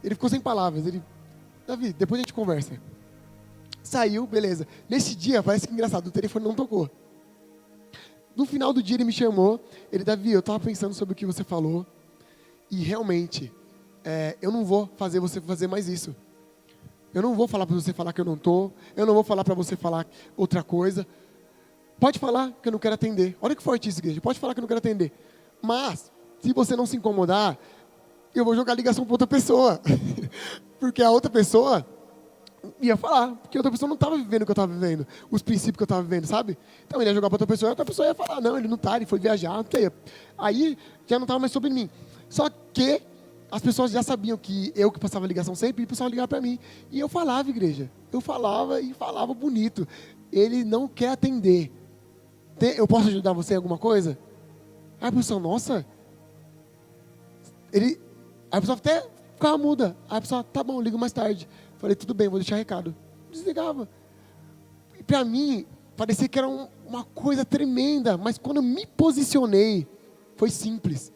ele ficou sem palavras. Ele, Davi, depois a gente conversa. Saiu, beleza. Nesse dia, parece que engraçado, o telefone não tocou. No final do dia ele me chamou, ele, Davi, eu estava pensando sobre o que você falou, e realmente, eu não vou fazer você fazer mais isso. Eu não vou falar para você falar que eu não estou, eu não vou falar para você falar outra coisa. Pode falar que eu não quero atender. Olha que forte isso, igreja. Pode falar que eu não quero atender. Mas, se você não se incomodar, eu vou jogar ligação para outra pessoa. Porque a outra pessoa ia falar, porque a outra pessoa não estava vivendo o que eu estava vivendo, os princípios que eu estava vivendo, sabe? Então ele ia jogar para outra pessoa, e a outra pessoa ia falar, não, ele não está, ele foi viajar, não sei. Aí já não estava mais sobre mim. Só que as pessoas já sabiam que eu que passava ligação sempre, e o pessoal ligava para mim. E eu falava, igreja, eu falava e falava bonito. Ele não quer atender. Eu posso ajudar você em alguma coisa? Aí a pessoa, nossa. Aí a pessoa até ficava muda. Aí a pessoa, tá bom, ligo mais tarde. Falei, tudo bem, vou deixar recado. Desligava. E para mim, parecia que era uma coisa tremenda, mas quando eu me posicionei, foi simples.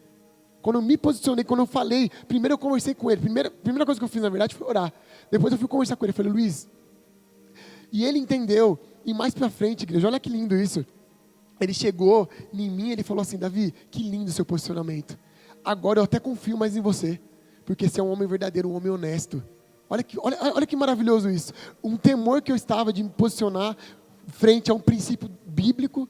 Quando eu me posicionei, quando eu falei, primeiro eu conversei com ele. Primeira coisa que eu fiz, na verdade, foi orar. Depois eu fui conversar com ele, falei, Luiz. E ele entendeu, e mais para frente, igreja, olha que lindo isso. Ele chegou em mim, ele falou assim, Davi, que lindo o seu posicionamento. Agora eu até confio mais em você, porque você é um homem verdadeiro, um homem honesto. Olha que maravilhoso isso. Um temor que eu estava de me posicionar frente a um princípio bíblico,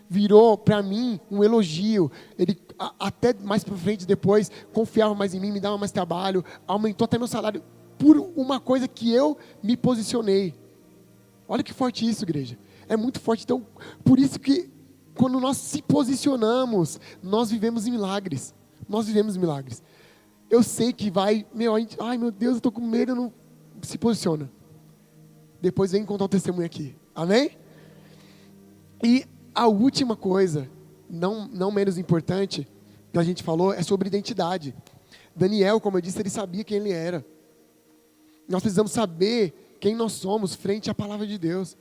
virou para mim um elogio. Ele até mais para frente depois confiava mais em mim, me dava mais trabalho, aumentou até meu salário por uma coisa que eu me posicionei. Olha que forte isso, igreja. É muito forte. Então, por isso que quando nós se posicionamos, nós vivemos milagres. Nós vivemos milagres. Eu sei que vai, ai meu Deus, eu estou com medo, eu não se posiciona. Depois vem contar o testemunho aqui. Amém? E a última coisa, não menos importante, que a gente falou, é sobre identidade. Daniel, como eu disse, ele sabia quem ele era. Nós precisamos saber quem nós somos frente à palavra de Deus.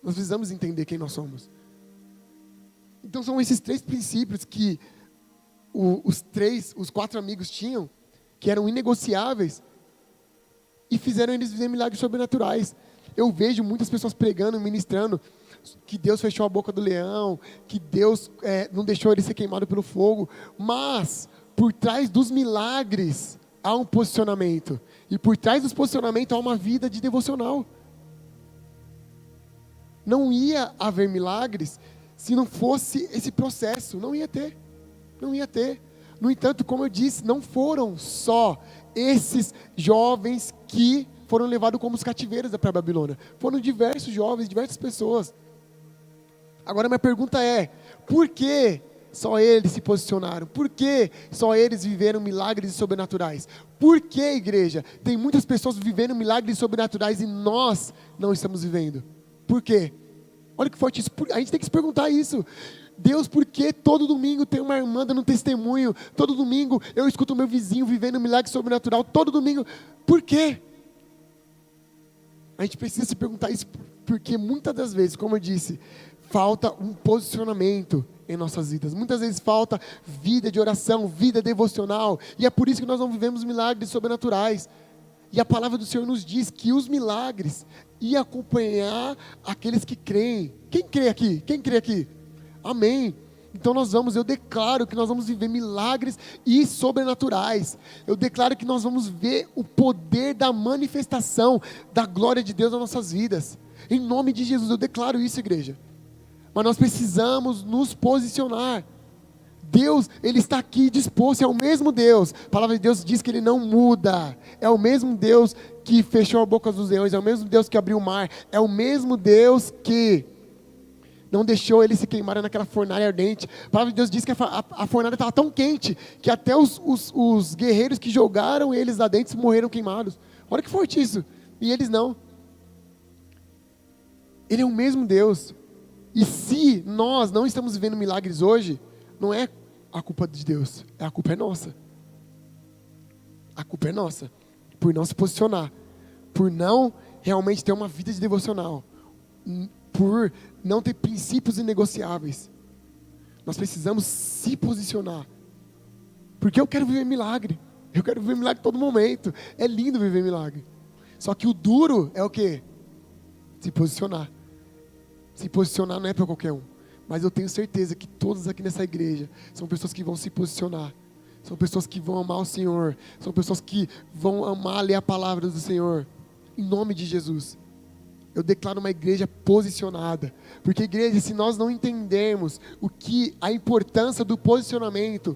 Nós precisamos entender quem nós somos. Então são esses 3 princípios que os 4 amigos tinham, que eram inegociáveis, e fizeram eles viver milagres sobrenaturais. Eu vejo muitas pessoas pregando, ministrando, que Deus fechou a boca do leão, que Deus não deixou ele ser queimado pelo fogo, mas por trás dos milagres há um posicionamento, e por trás dos posicionamentos há uma vida de devocional. Não ia haver milagres se não fosse esse processo, não ia ter. No entanto, como eu disse, não foram só esses jovens que foram levados como os cativeiros para a Babilônia. Foram diversos jovens, diversas pessoas. Agora minha pergunta é, por que só eles se posicionaram? Por que só eles viveram milagres sobrenaturais? Por que, igreja, tem muitas pessoas vivendo milagres sobrenaturais e nós não estamos vivendo? Por quê? Olha que forte isso. A gente tem que se perguntar isso. Deus, por que todo domingo tem uma irmã dando testemunho? Todo domingo eu escuto o meu vizinho vivendo um milagre sobrenatural. Todo domingo. Por quê? A gente precisa se perguntar isso, porque muitas das vezes, como eu disse, falta um posicionamento em nossas vidas. Muitas vezes falta vida de oração, vida devocional. E é por isso que nós não vivemos milagres sobrenaturais. E a palavra do Senhor nos diz que os milagres iam acompanhar aqueles que creem. Quem crê aqui? Quem crê aqui? Amém. Então eu declaro que nós vamos viver milagres e sobrenaturais. Eu declaro que nós vamos ver o poder da manifestação da glória de Deus nas nossas vidas. Em nome de Jesus, eu declaro isso, igreja. Mas nós precisamos nos posicionar. Deus, Ele está aqui disposto, é o mesmo Deus. A palavra de Deus diz que Ele não muda. É o mesmo Deus que fechou a boca dos leões, é o mesmo Deus que abriu o mar, é o mesmo Deus que não deixou eles se queimarem naquela fornalha ardente. A palavra de Deus diz que a fornalha estava tão quente que até os guerreiros que jogaram eles lá dentro morreram queimados. Olha que forte isso. E eles não. Ele é o mesmo Deus. E se nós não estamos vivendo milagres hoje, não é a culpa de Deus, a culpa é nossa. A culpa é nossa, por não se posicionar, por não realmente ter uma vida de devocional, por não ter princípios inegociáveis. Nós precisamos se posicionar, porque eu quero viver milagre, eu quero viver milagre todo momento, é lindo viver milagre, só que o duro é o quê? Se posicionar. Se posicionar não é para qualquer um, mas eu tenho certeza que todos aqui nessa igreja são pessoas que vão se posicionar, são pessoas que vão amar o Senhor, são pessoas que vão amar ler a palavra do Senhor, em nome de Jesus. Eu declaro uma igreja posicionada, porque igreja, se nós não entendermos a importância do posicionamento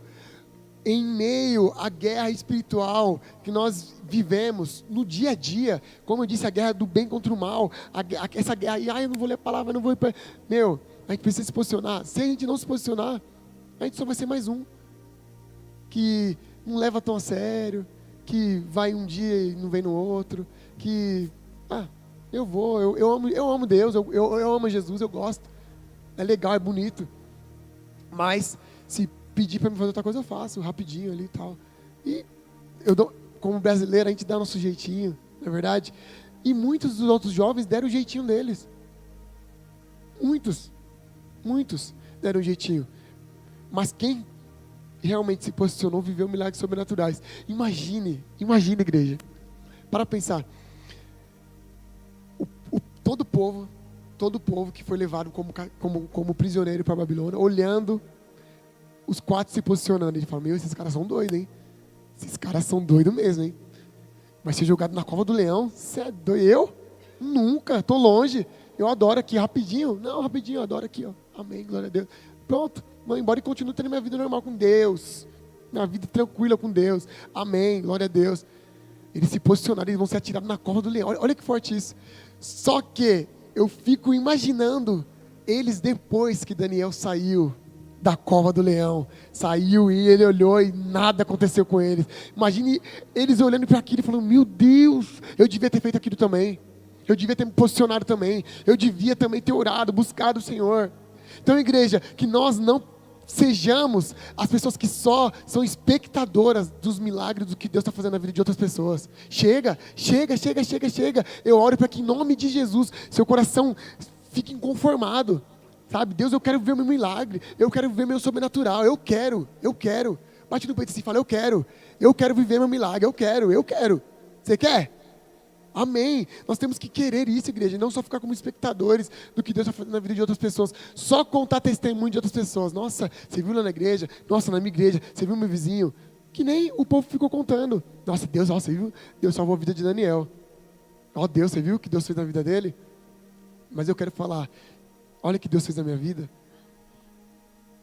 em meio à guerra espiritual que nós vivemos no dia a dia, como eu disse, a guerra do bem contra o mal, essa guerra, eu não vou ler a palavra, não vou... A gente precisa se posicionar. Se a gente não se posicionar, a gente só vai ser mais um, que não leva tão a sério, que vai um dia e não vem no outro, que, eu amo Deus, eu amo Jesus, eu gosto, é legal, é bonito, mas se pedir para me fazer outra coisa, eu faço, rapidinho ali e tal. E como brasileiro, a gente dá nosso jeitinho, não é verdade? E muitos dos outros jovens deram o jeitinho deles. Muitos deram o jeitinho. Mas quem realmente se posicionou, viveu milagres sobrenaturais. Imagine, igreja, para pensar, todo o povo que foi levado como prisioneiro para a Babilônia, olhando os 4 se posicionando, ele fala, esses caras são doidos, hein? Esses caras são doidos mesmo, hein? Vai ser jogado na cova do leão? Você é doido? Eu? Nunca, estou longe. Eu adoro aqui, rapidinho. Não, rapidinho, eu adoro aqui, ó. Amém, glória a Deus. Pronto, vou embora e continuo tendo minha vida normal com Deus. Minha vida tranquila com Deus. Amém, glória a Deus. Eles se posicionaram, eles vão ser atirados na cova do leão. Olha que forte isso. Só que eu fico imaginando eles depois que Daniel saiu da cova do leão, saiu e ele olhou e nada aconteceu com eles. Imagine eles olhando para aquilo e falando, meu Deus, eu devia ter feito aquilo também, eu devia ter me posicionado também, eu devia também ter orado, buscado o Senhor. Então, igreja, que nós não sejamos as pessoas que só são espectadoras dos milagres do que Deus está fazendo na vida de outras pessoas. Chega. Eu oro para que em nome de Jesus, seu coração fique inconformado. Sabe, Deus, eu quero ver o meu milagre, eu quero ver meu sobrenatural, eu quero. Bate no peito assim e fala, eu quero viver meu milagre, eu quero. Você quer? Amém. Nós temos que querer isso, igreja, não só ficar como espectadores do que Deus está fazendo na vida de outras pessoas, só contar testemunho de outras pessoas. Nossa, você viu lá na igreja? Nossa, na minha igreja, você viu meu vizinho? Que nem o povo ficou contando. Nossa, Deus, você viu? Deus salvou a vida de Daniel. Deus, você viu o que Deus fez na vida dele? Mas eu quero falar, olha o que Deus fez na minha vida.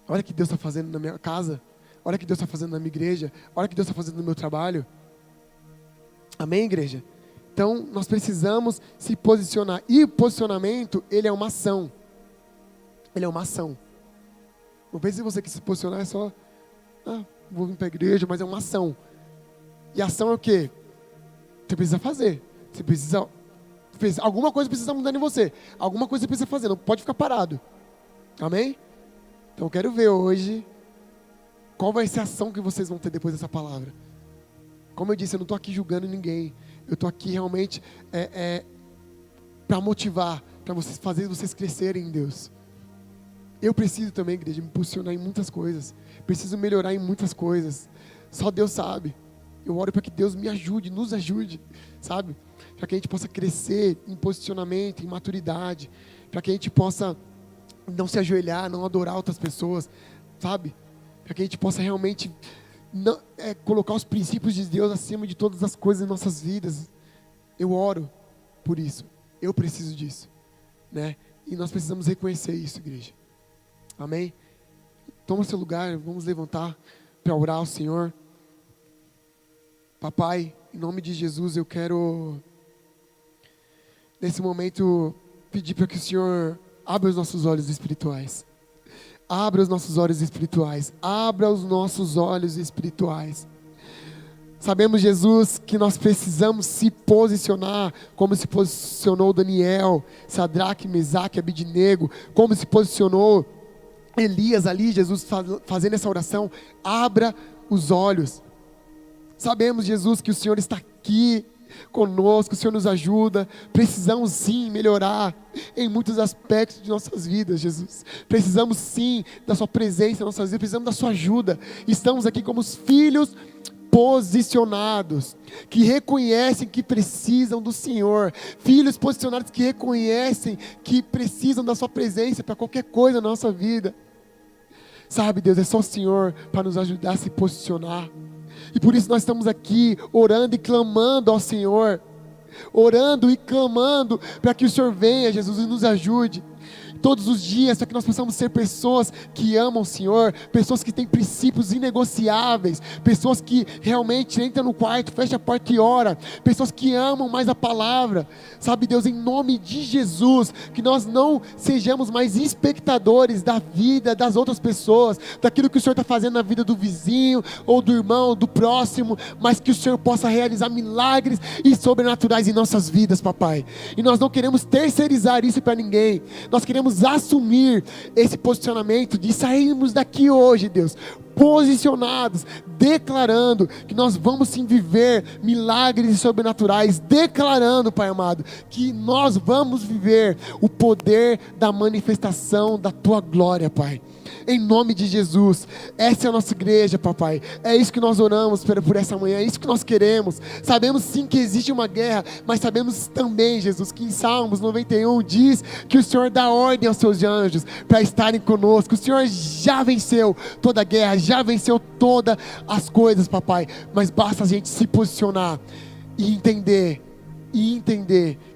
Olha o que Deus está fazendo na minha casa. Olha o que Deus está fazendo na minha igreja. Olha o que Deus está fazendo no meu trabalho. Amém, igreja? Então, nós precisamos se posicionar. E o posicionamento, ele é uma ação. Ele é uma ação. Não pense em você que se posicionar é só, vou vir para a igreja, mas é uma ação. E a ação é o quê? Você precisa fazer. Você precisa... Alguma coisa precisa mudar em você. Alguma coisa você precisa fazer. Não pode ficar parado. Amém? Então eu quero ver hoje qual vai ser a ação que vocês vão ter depois dessa palavra. Como eu disse, eu não estou aqui julgando ninguém. Eu estou aqui realmente para motivar, para fazer vocês crescerem em Deus. Eu preciso também, igreja, me posicionar em muitas coisas. Preciso melhorar em muitas coisas. Só Deus sabe. Eu oro para que Deus me ajude, nos ajude, sabe? Para que a gente possa crescer em posicionamento, em maturidade, para que a gente possa não se ajoelhar, não adorar outras pessoas, sabe? Para que a gente possa realmente colocar os princípios de Deus acima de todas as coisas em nossas vidas. Eu oro por isso, eu preciso disso, né? E nós precisamos reconhecer isso, igreja. Amém? Toma seu lugar, vamos levantar para orar ao Senhor. Papai, em nome de Jesus, eu quero, nesse momento, pedir para que o Senhor Abra os nossos olhos espirituais. Abra os nossos olhos espirituais. Abra os nossos olhos espirituais. Sabemos, Jesus, que nós precisamos se posicionar como se posicionou Daniel, Sadraque, Mesaque, Abidnego, como se posicionou Elias ali, Jesus, fazendo essa oração. Abra os olhos. Sabemos, Jesus, que o Senhor está aqui conosco, o Senhor nos ajuda. Precisamos sim melhorar em muitos aspectos de nossas vidas, Jesus. Precisamos sim da sua presença em nossas vidas, precisamos da sua ajuda. Estamos aqui como os filhos posicionados, que reconhecem que precisam do Senhor, filhos posicionados que reconhecem que precisam da sua presença para qualquer coisa na nossa vida. Sabe, Deus, é só o Senhor para nos ajudar a se posicionar, e por isso nós estamos aqui orando e clamando ao Senhor, orando e clamando para que o Senhor venha, Jesus, e nos ajude todos os dias, para que nós possamos ser pessoas que amam o Senhor, pessoas que têm princípios inegociáveis, pessoas que realmente entram no quarto, fecham a porta e oram, pessoas que amam mais a palavra. Sabe, Deus, em nome de Jesus, que nós não sejamos mais espectadores da vida das outras pessoas, daquilo que o Senhor está fazendo na vida do vizinho, ou do irmão, do próximo, mas que o Senhor possa realizar milagres e sobrenaturais em nossas vidas, papai. E nós não queremos terceirizar isso para ninguém, nós queremos assumir esse posicionamento de sairmos daqui hoje, Deus, posicionados, declarando que nós vamos sim viver milagres sobrenaturais, declarando, Pai amado, que nós vamos viver o poder da manifestação da Tua glória, Pai. Em nome de Jesus, essa é a nossa igreja, papai. É isso que nós oramos por essa manhã, é isso que nós queremos. Sabemos sim que existe uma guerra, mas sabemos também, Jesus, que em Salmos 91 diz que o Senhor dá ordem aos seus anjos para estarem conosco. O Senhor já venceu toda a guerra, já venceu todas as coisas, papai. Mas basta a gente se posicionar e entender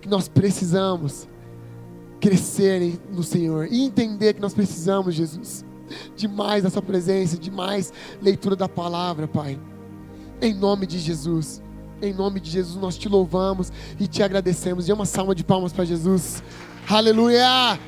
que nós precisamos crescer no Senhor, e entender que nós precisamos, Jesus, de mais da sua presença, de mais leitura da palavra, Pai. Em nome de Jesus nós te louvamos e te agradecemos. Dê uma salva de palmas para Jesus. Aleluia!